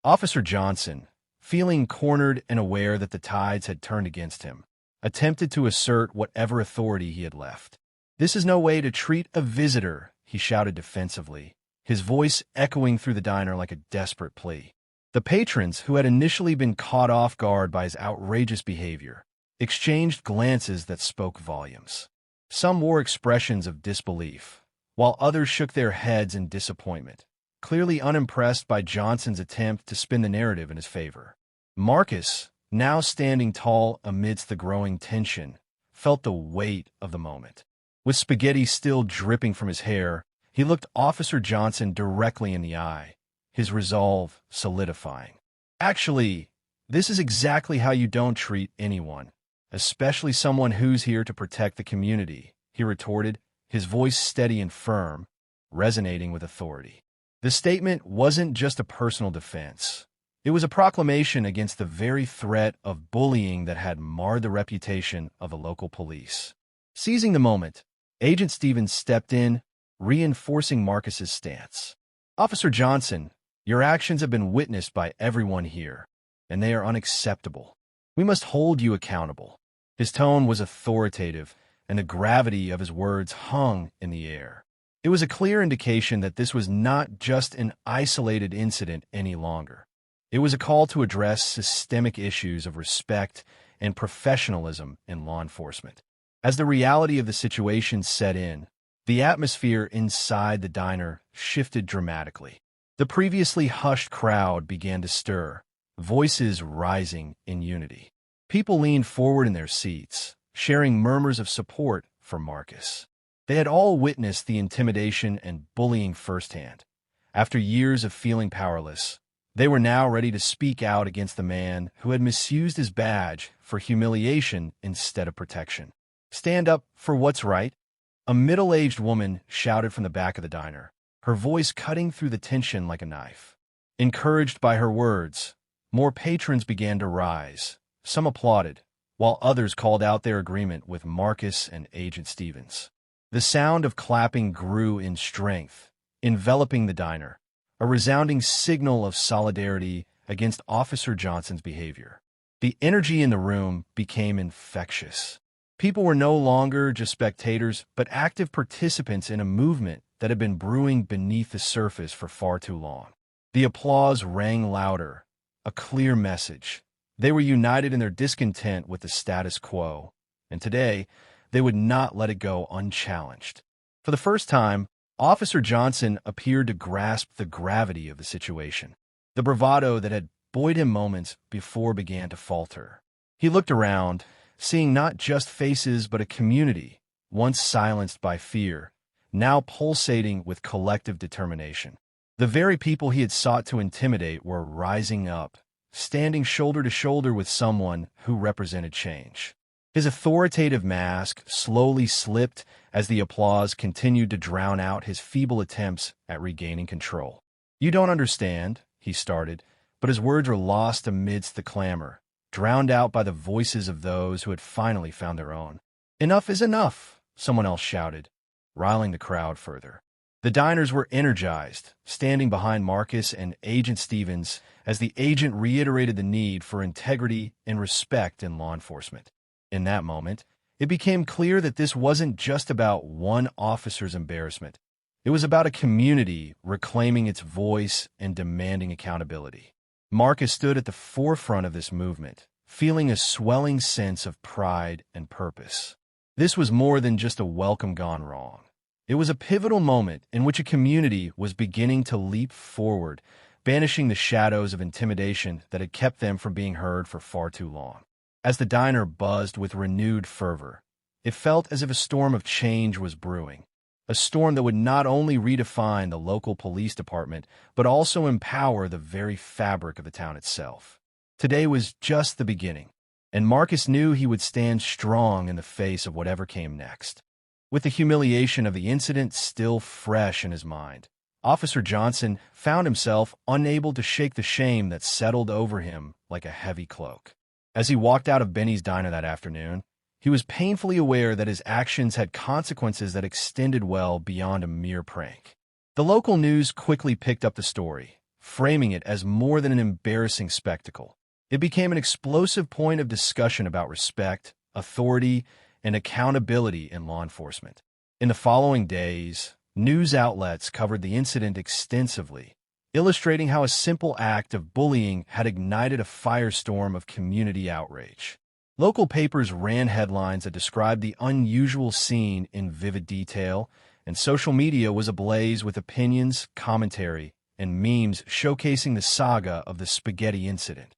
Officer Johnson, feeling cornered and aware that the tides had turned against him, attempted to assert whatever authority he had left. "This is no way to treat a visitor," he shouted defensively, his voice echoing through the diner like a desperate plea. The patrons, who had initially been caught off guard by his outrageous behavior, exchanged glances that spoke volumes. Some wore expressions of disbelief, while others shook their heads in disappointment, clearly unimpressed by Johnson's attempt to spin the narrative in his favor. Marcus, now standing tall amidst the growing tension, felt the weight of the moment. With spaghetti still dripping from his hair, he looked Officer Johnson directly in the eye, his resolve solidifying. "Actually, this is exactly how you don't treat anyone, especially someone who's here to protect the community," he retorted, his voice steady and firm, resonating with authority. The statement wasn't just a personal defense. It was a proclamation against the very threat of bullying that had marred the reputation of the local police. Seizing the moment, Agent Stevens stepped in, reinforcing Marcus's stance. "Officer Johnson, your actions have been witnessed by everyone here, and they are unacceptable. We must hold you accountable." His tone was authoritative, and the gravity of his words hung in the air. It was a clear indication that this was not just an isolated incident any longer. It was a call to address systemic issues of respect and professionalism in law enforcement. As the reality of the situation set in, the atmosphere inside the diner shifted dramatically. The previously hushed crowd began to stir, voices rising in unity. People leaned forward in their seats, sharing murmurs of support for Marcus. They had all witnessed the intimidation and bullying firsthand. After years of feeling powerless, they were now ready to speak out against the man who had misused his badge for humiliation instead of protection. "Stand up for what's right," a middle-aged woman shouted from the back of the diner, her voice cutting through the tension like a knife. Encouraged by her words, more patrons began to rise. Some applauded, while others called out their agreement with Marcus and Agent Stevens. The sound of clapping grew in strength, enveloping the diner, a resounding signal of solidarity against Officer Johnson's behavior. The energy in the room became infectious. People were no longer just spectators, but active participants in a movement that had been brewing beneath the surface for far too long. The applause rang louder, a clear message. They were united in their discontent with the status quo, and today they would not let it go unchallenged. For the first time, Officer Johnson appeared to grasp the gravity of the situation. The bravado that had buoyed him moments before began to falter. He looked around, seeing not just faces but a community, once silenced by fear, now pulsating with collective determination. The very people he had sought to intimidate were rising up, standing shoulder to shoulder with someone who represented change. His authoritative mask slowly slipped as the applause continued to drown out his feeble attempts at regaining control. "You don't understand," he started, but his words were lost amidst the clamor, drowned out by the voices of those who had finally found their own. "Enough is enough," someone else shouted, riling the crowd further. The diners were energized, standing behind Marcus and Agent Stevens as the agent reiterated the need for integrity and respect in law enforcement. In that moment, it became clear that this wasn't just about one officer's embarrassment. It was about a community reclaiming its voice and demanding accountability. Marcus stood at the forefront of this movement, feeling a swelling sense of pride and purpose. This was more than just a welcome gone wrong. It was a pivotal moment in which a community was beginning to leap forward, banishing the shadows of intimidation that had kept them from being heard for far too long. As the diner buzzed with renewed fervor, it felt as if a storm of change was brewing, a storm that would not only redefine the local police department, but also empower the very fabric of the town itself. Today was just the beginning, and Marcus knew he would stand strong in the face of whatever came next. With the humiliation of the incident still fresh in his mind, Officer Johnson found himself unable to shake the shame that settled over him like a heavy cloak. As he walked out of Benny's diner that afternoon, he was painfully aware that his actions had consequences that extended well beyond a mere prank. The local news quickly picked up the story, framing it as more than an embarrassing spectacle. It became an explosive point of discussion about respect, authority, and accountability in law enforcement. In the following days, news outlets covered the incident extensively, illustrating how a simple act of bullying had ignited a firestorm of community outrage. Local papers ran headlines that described the unusual scene in vivid detail, and social media was ablaze with opinions, commentary, and memes showcasing the saga of the spaghetti incident.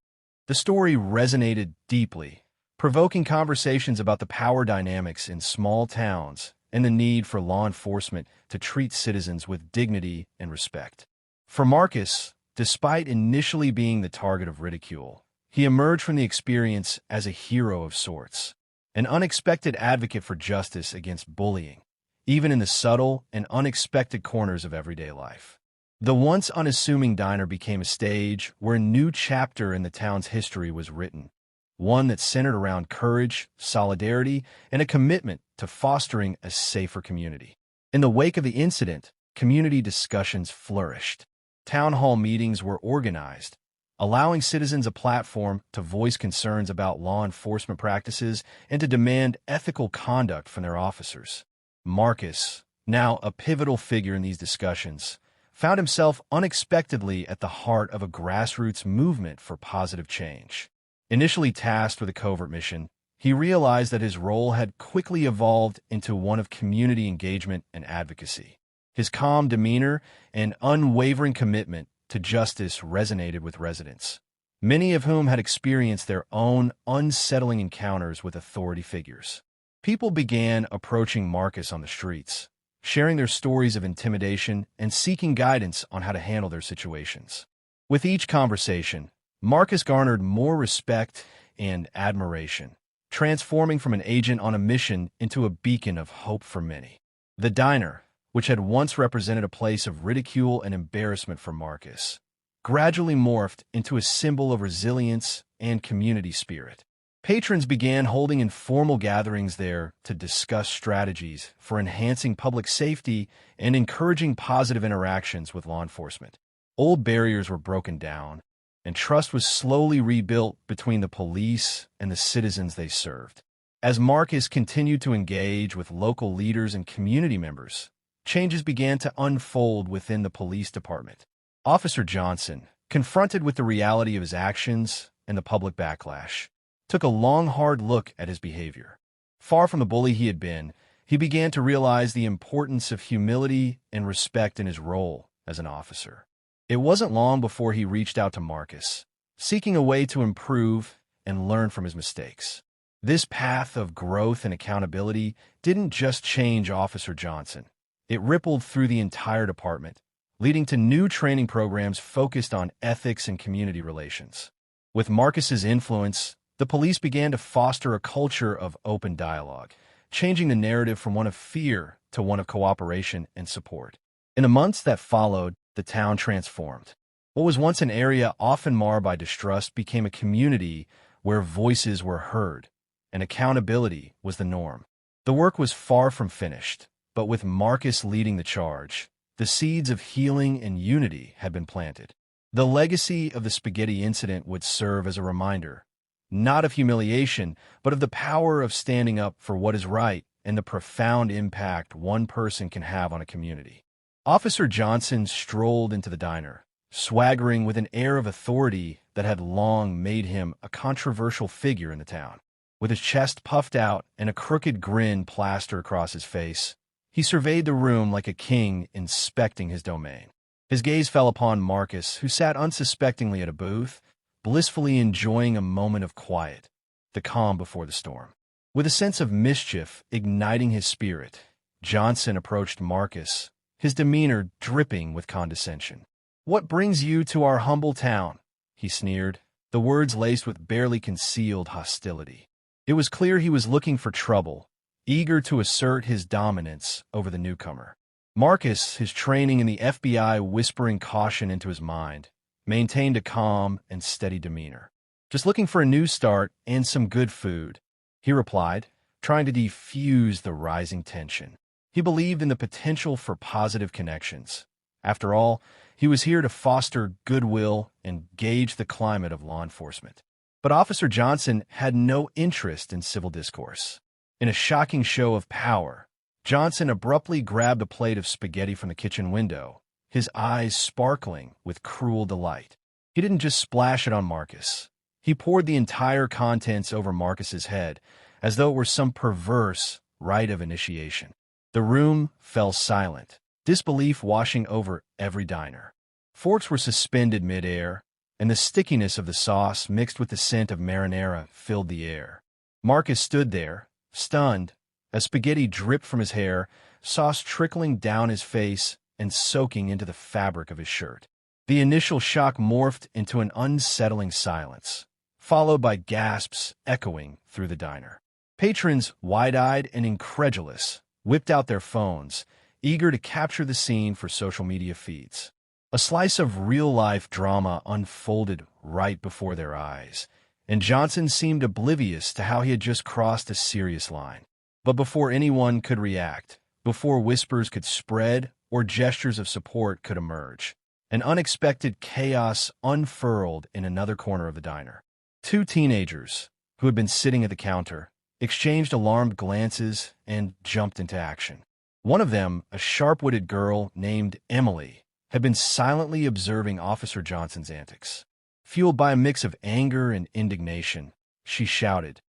The story resonated deeply, provoking conversations about the power dynamics in small towns and the need for law enforcement to treat citizens with dignity and respect. For Marcus, despite initially being the target of ridicule, he emerged from the experience as a hero of sorts, an unexpected advocate for justice against bullying, even in the subtle and unexpected corners of everyday life. The once unassuming diner became a stage where a new chapter in the town's history was written, one that centered around courage, solidarity, and a commitment to fostering a safer community. In the wake of the incident, community discussions flourished. Town hall meetings were organized, allowing citizens a platform to voice concerns about law enforcement practices and to demand ethical conduct from their officers. Marcus, now a pivotal figure in these discussions, found himself unexpectedly at the heart of a grassroots movement for positive change. Initially tasked with a covert mission, he realized that his role had quickly evolved into one of community engagement and advocacy. His calm demeanor and unwavering commitment to justice resonated with residents, many of whom had experienced their own unsettling encounters with authority figures. People began approaching Marcus on the streets, sharing their stories of intimidation and seeking guidance on how to handle their situations. With each conversation, Marcus garnered more respect and admiration, transforming from an agent on a mission into a beacon of hope for many. The diner, which had once represented a place of ridicule and embarrassment for Marcus, gradually morphed into a symbol of resilience and community spirit. Patrons began holding informal gatherings there to discuss strategies for enhancing public safety and encouraging positive interactions with law enforcement. Old barriers were broken down, and trust was slowly rebuilt between the police and the citizens they served. As Marcus continued to engage with local leaders and community members, changes began to unfold within the police department. Officer Johnson, confronted with the reality of his actions and the public backlash, took a long, hard look at his behavior. Far from the bully he had been, he began to realize the importance of humility and respect in his role as an officer. It wasn't long before he reached out to Marcus, seeking a way to improve and learn from his mistakes. This path of growth and accountability didn't just change Officer Johnson. It rippled through the entire department, leading to new training programs focused on ethics and community relations. With Marcus's influence, the police began to foster a culture of open dialogue, changing the narrative from one of fear to one of cooperation and support. In the months that followed, the town transformed. What was once an area often marred by distrust became a community where voices were heard, and accountability was the norm. The work was far from finished, but with Marcus leading the charge, the seeds of healing and unity had been planted. The legacy of the spaghetti incident would serve as a reminder, not of humiliation, but of the power of standing up for what is right and the profound impact one person can have on a community. Officer Johnson strolled into the diner, swaggering with an air of authority that had long made him a controversial figure in the town. With his chest puffed out and a crooked grin plastered across his face, he surveyed the room like a king inspecting his domain. His gaze fell upon Marcus, who sat unsuspectingly at a booth, blissfully enjoying a moment of quiet, the calm before the storm. With a sense of mischief igniting his spirit, Johnson approached Marcus, his demeanor dripping with condescension. "What brings you to our humble town?" he sneered, the words laced with barely concealed hostility. It was clear he was looking for trouble, eager to assert his dominance over the newcomer. Marcus, his training in the FBI whispering caution into his mind, maintained a calm and steady demeanor. "Just looking for a new start and some good food," he replied, trying to defuse the rising tension. He believed in the potential for positive connections, After all, he was here to foster goodwill and gauge the climate of law enforcement. But Officer Johnson had no interest in civil discourse. In a shocking show of power, Johnson abruptly grabbed a plate of spaghetti from the kitchen window, his eyes sparkling with cruel delight. He didn't just splash it on Marcus. He poured the entire contents over Marcus's head, as though it were some perverse rite of initiation. The room fell silent, disbelief washing over every diner. Forks were suspended mid-air, and the stickiness of the sauce mixed with the scent of marinara filled the air. Marcus stood there, stunned, as spaghetti dripped from his hair, sauce trickling down his face and soaking into the fabric of his shirt. The initial shock morphed into an unsettling silence, followed by gasps echoing through the diner. Patrons, wide-eyed and incredulous, whipped out their phones, eager to capture the scene for social media feeds. A slice of real-life drama unfolded right before their eyes, and Johnson seemed oblivious to how he had just crossed a serious line. But before anyone could react, before whispers could spread or gestures of support could emerge, an unexpected chaos unfurled in another corner of the diner. Two teenagers, who had been sitting at the counter, exchanged alarmed glances and jumped into action. One of them, a sharp-witted girl named Emily, had been silently observing Officer Johnson's antics. Fueled by a mix of anger and indignation, she shouted,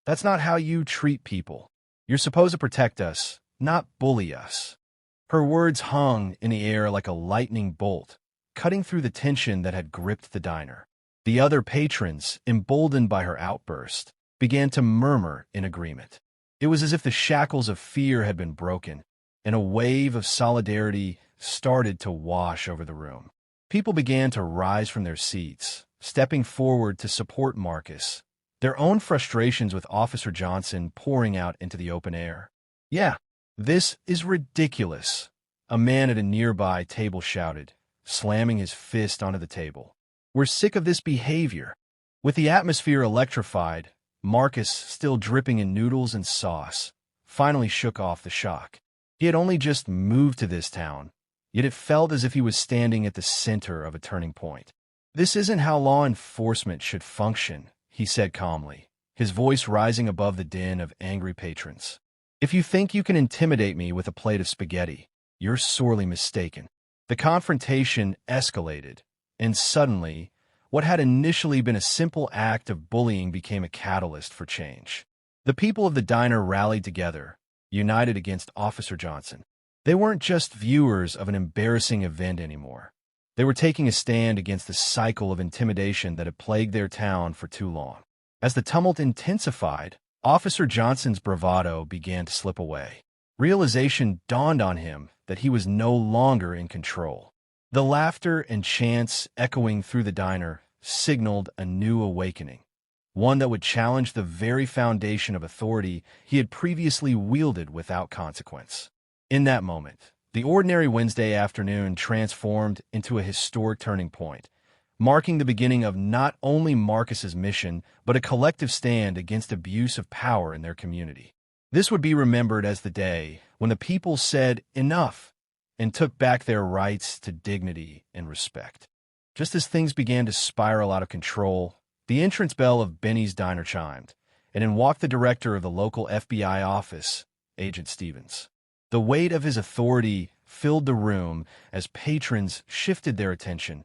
"That's not how you treat people. You're supposed to protect us, not bully us." Her words hung in the air like a lightning bolt, cutting through the tension that had gripped the diner. The other patrons, emboldened by her outburst, began to murmur in agreement. It was as if the shackles of fear had been broken, and a wave of solidarity started to wash over the room. People began to rise from their seats, stepping forward to support Marcus, their own frustrations with Officer Johnson pouring out into the open air. "Yeah, this is ridiculous," a man at a nearby table shouted, slamming his fist onto the table. "We're sick of this behavior." With the atmosphere electrified, Marcus, still dripping in noodles and sauce, finally shook off the shock. He had only just moved to this town, yet it felt as if he was standing at the center of a turning point. "This isn't how law enforcement should function," he said calmly, his voice rising above the din of angry patrons. "If you think you can intimidate me with a plate of spaghetti, you're sorely mistaken." The confrontation escalated, and suddenly, what had initially been a simple act of bullying became a catalyst for change. The people of the diner rallied together, united against Officer Johnson. They weren't just viewers of an embarrassing event anymore. They were taking a stand against the cycle of intimidation that had plagued their town for too long. As the tumult intensified, Officer Johnson's bravado began to slip away. Realization dawned on him that he was no longer in control. The laughter and chants echoing through the diner signaled a new awakening, one that would challenge the very foundation of authority he had previously wielded without consequence. In that moment, the ordinary Wednesday afternoon transformed into a historic turning point, marking the beginning of not only Marcus's mission, but a collective stand against abuse of power in their community. This would be remembered as the day when the people said enough and took back their rights to dignity and respect. Just as things began to spiral out of control, the entrance bell of Benny's Diner chimed, and in walked the director of the local FBI office, Agent Stevens. The weight of his authority filled the room as patrons shifted their attention,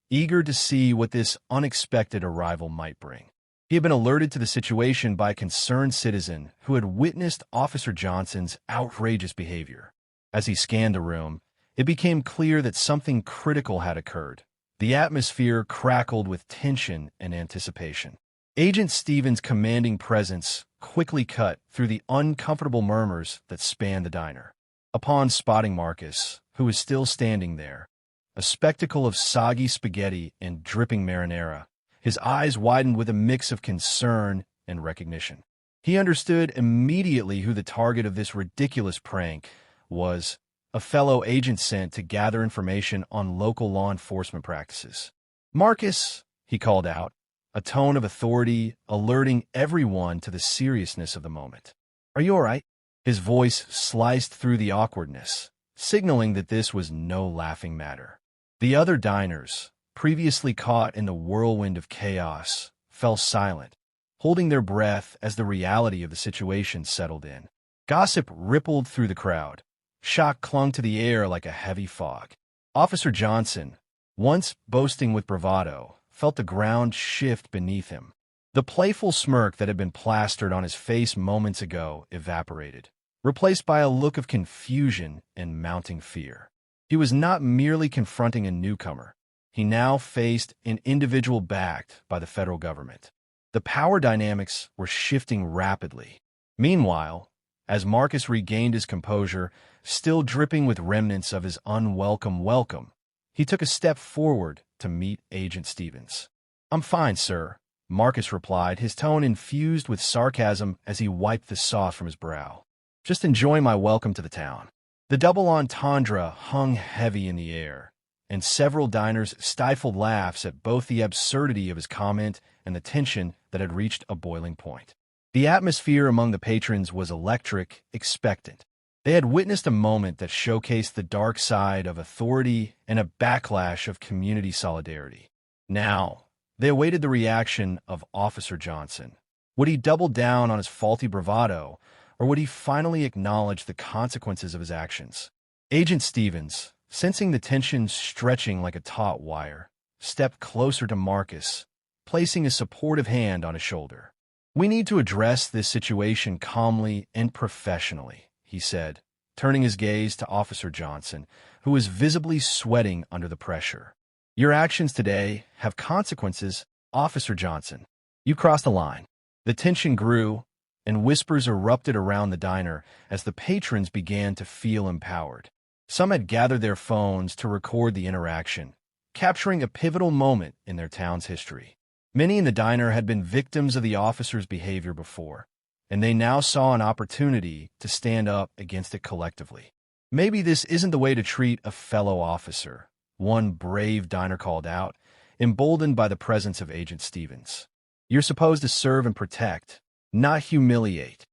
eager to see what this unexpected arrival might bring. He had been alerted to the situation by a concerned citizen who had witnessed Officer Johnson's outrageous behavior. As he scanned the room, it became clear that something critical had occurred. The atmosphere crackled with tension and anticipation. Agent Stevens' commanding presence quickly cut through the uncomfortable murmurs that spanned the diner. Upon spotting Marcus, who was still standing there, a spectacle of soggy spaghetti and dripping marinara, his eyes widened with a mix of concern and recognition. He understood immediately who the target of this ridiculous prank was, a fellow agent sent to gather information on local law enforcement practices. "Marcus," he called out, a tone of authority alerting everyone to the seriousness of the moment. "Are you all right?" His voice sliced through the awkwardness, signaling that this was no laughing matter. The other diners, previously caught in the whirlwind of chaos, fell silent, holding their breath as the reality of the situation settled in. Gossip rippled through the crowd. Shock clung to the air like a heavy fog. Officer Johnson, once boasting with bravado, felt the ground shift beneath him. The playful smirk that had been plastered on his face moments ago evaporated, replaced by a look of confusion and mounting fear. He was not merely confronting a newcomer. He now faced an individual backed by the federal government. The power dynamics were shifting rapidly. Meanwhile, as Marcus regained his composure, still dripping with remnants of his unwelcome welcome, he took a step forward to meet Agent Stevens. "I'm fine, sir," Marcus replied, his tone infused with sarcasm as he wiped the sauce from his brow. "Just enjoying my welcome to the town." The double entendre hung heavy in the air, and several diners stifled laughs at both the absurdity of his comment and the tension that had reached a boiling point. The atmosphere among the patrons was electric, expectant. They had witnessed a moment that showcased the dark side of authority and a backlash of community solidarity. Now, they awaited the reaction of Officer Johnson. Would he double down on his faulty bravado, or would he finally acknowledge the consequences of his actions? Agent Stevens, sensing the tension stretching like a taut wire, stepped closer to Marcus, placing a supportive hand on his shoulder. "We need to address this situation calmly and professionally," he said, turning his gaze to Officer Johnson, who was visibly sweating under the pressure. "Your actions today have consequences, Officer Johnson. You crossed the line." The tension grew, and whispers erupted around the diner as the patrons began to feel empowered. Some had gathered their phones to record the interaction, capturing a pivotal moment in their town's history. Many in the diner had been victims of the officer's behavior before, and they now saw an opportunity to stand up against it collectively. "Maybe this isn't the way to treat a fellow officer," one brave diner called out, emboldened by the presence of Agent Stevens. "You're supposed to serve and protect, not humiliate."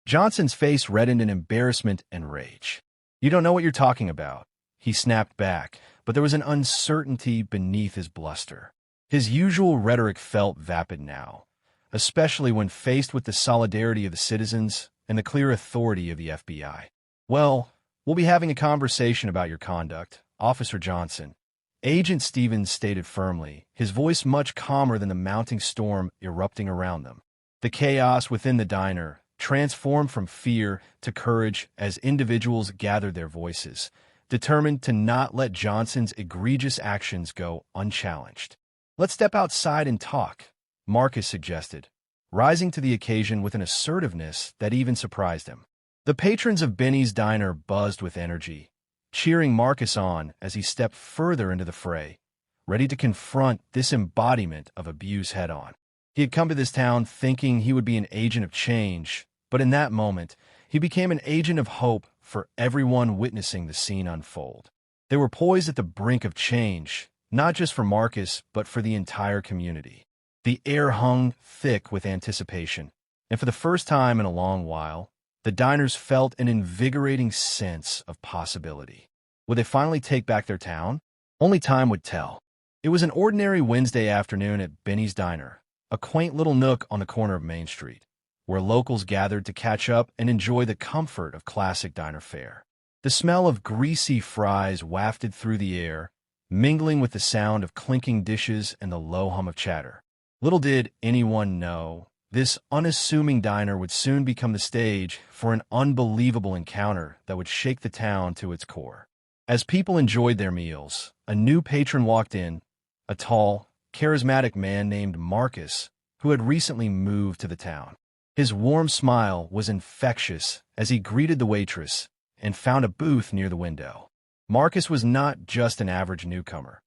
Johnson's face reddened in embarrassment and rage. "You don't know what you're talking about," he snapped back, but there was an uncertainty beneath his bluster. His usual rhetoric felt vapid now, especially when faced with the solidarity of the citizens and the clear authority of the FBI. "Well, we'll be having a conversation about your conduct, Officer Johnson," Agent Stevens stated firmly, his voice much calmer than the mounting storm erupting around them. The chaos within the diner transformed from fear to courage as individuals gathered their voices, determined to not let Johnson's egregious actions go unchallenged. "Let's step outside and talk," Marcus suggested, rising to the occasion with an assertiveness that even surprised him. The patrons of Benny's Diner buzzed with energy, cheering Marcus on as he stepped further into the fray, ready to confront this embodiment of abuse head-on. He had come to this town thinking he would be an agent of change, but in that moment, he became an agent of hope for everyone witnessing the scene unfold. They were poised at the brink of change, not just for Marcus, but for the entire community. The air hung thick with anticipation, and for the first time in a long while, the diners felt an invigorating sense of possibility. Would they finally take back their town? Only time would tell. It was an ordinary Wednesday afternoon at Benny's Diner, a quaint little nook on the corner of Main Street, where locals gathered to catch up and enjoy the comfort of classic diner fare. The smell of greasy fries wafted through the air, mingling with the sound of clinking dishes and the low hum of chatter. Little did anyone know, this unassuming diner would soon become the stage for an unbelievable encounter that would shake the town to its core. As people enjoyed their meals, a new patron walked in, a tall, charismatic man named Marcus, who had recently moved to the town. His warm smile was infectious as he greeted the waitress and found a booth near the window. Marcus was not just an average newcomer.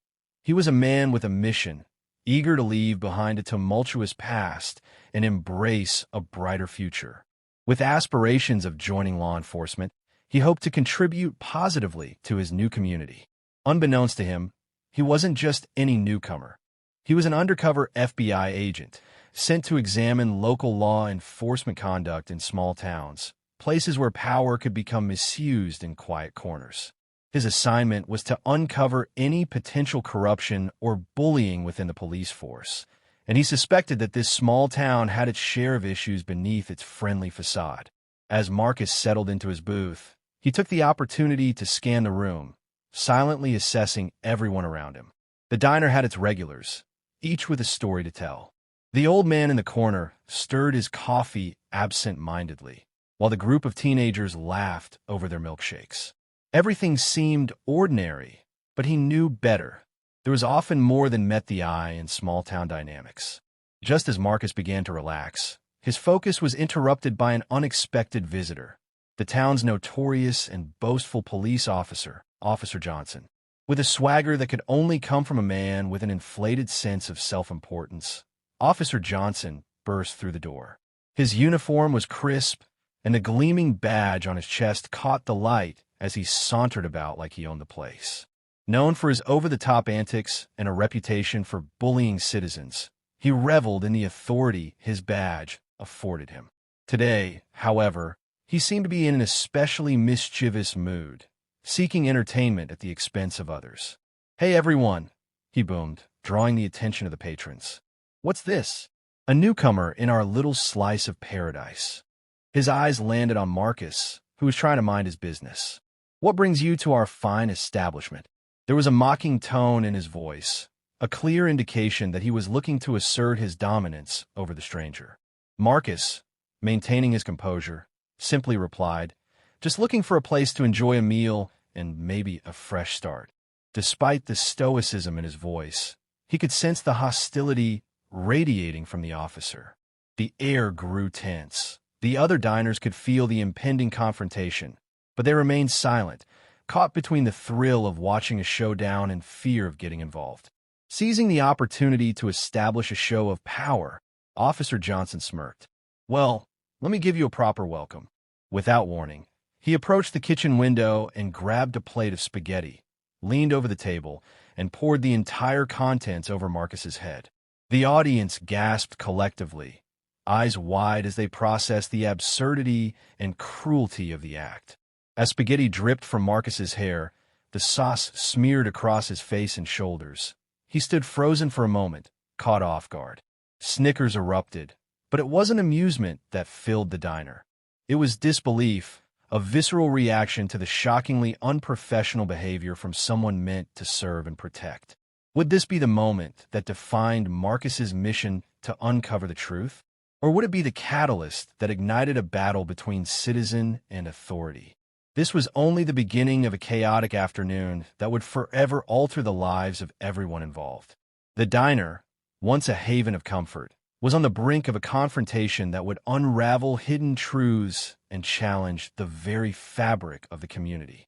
He was a man with a mission, eager to leave behind a tumultuous past and embrace a brighter future. With aspirations of joining law enforcement, he hoped to contribute positively to his new community. Unbeknownst to him, he wasn't just any newcomer. He was an undercover FBI agent, sent to examine local law enforcement conduct in small towns, places where power could become misused in quiet corners. His assignment was to uncover any potential corruption or bullying within the police force, and he suspected that this small town had its share of issues beneath its friendly facade. As Marcus settled into his booth, he took the opportunity to scan the room, silently assessing everyone around him. The diner had its regulars, each with a story to tell. The old man in the corner stirred his coffee absent-mindedly, while the group of teenagers laughed over their milkshakes. Everything seemed ordinary, but he knew better. There was often more than met the eye in small-town dynamics. Just as Marcus began to relax, his focus was interrupted by an unexpected visitor, the town's notorious and boastful police officer, Officer Johnson. With a swagger that could only come from a man with an inflated sense of self-importance, Officer Johnson burst through the door. His uniform was crisp, and the gleaming badge on his chest caught the light as he sauntered about like he owned the place. Known for his over-the-top antics and a reputation for bullying citizens, he reveled in the authority his badge afforded him. Today, however, he seemed to be in an especially mischievous mood, seeking entertainment at the expense of others. "Hey everyone," he boomed, drawing the attention of the patrons. "What's this? A newcomer in our little slice of paradise." His eyes landed on Marcus, who was trying to mind his business. "What brings you to our fine establishment?" There was a mocking tone in his voice, a clear indication that he was looking to assert his dominance over the stranger. Marcus, maintaining his composure, simply replied, "Just looking for a place to enjoy a meal and maybe a fresh start." Despite the stoicism in his voice, he could sense the hostility radiating from the officer. The air grew tense. The other diners could feel the impending confrontation, but they remained silent, caught between the thrill of watching a showdown and fear of getting involved. Seizing the opportunity to establish a show of power, Officer Johnson smirked. "Well, let me give you a proper welcome." Without warning, he approached the kitchen window and grabbed a plate of spaghetti, leaned over the table, and poured the entire contents over Marcus's head. The audience gasped collectively, eyes wide as they processed the absurdity and cruelty of the act. As spaghetti dripped from Marcus's hair, the sauce smeared across his face and shoulders. He stood frozen for a moment, caught off guard. Snickers erupted, but it wasn't amusement that filled the diner. It was disbelief, a visceral reaction to the shockingly unprofessional behavior from someone meant to serve and protect. Would this be the moment that defined Marcus's mission to uncover the truth? Or would it be the catalyst that ignited a battle between citizen and authority? This was only the beginning of a chaotic afternoon that would forever alter the lives of everyone involved. The diner, once a haven of comfort, was on the brink of a confrontation that would unravel hidden truths and challenge the very fabric of the community.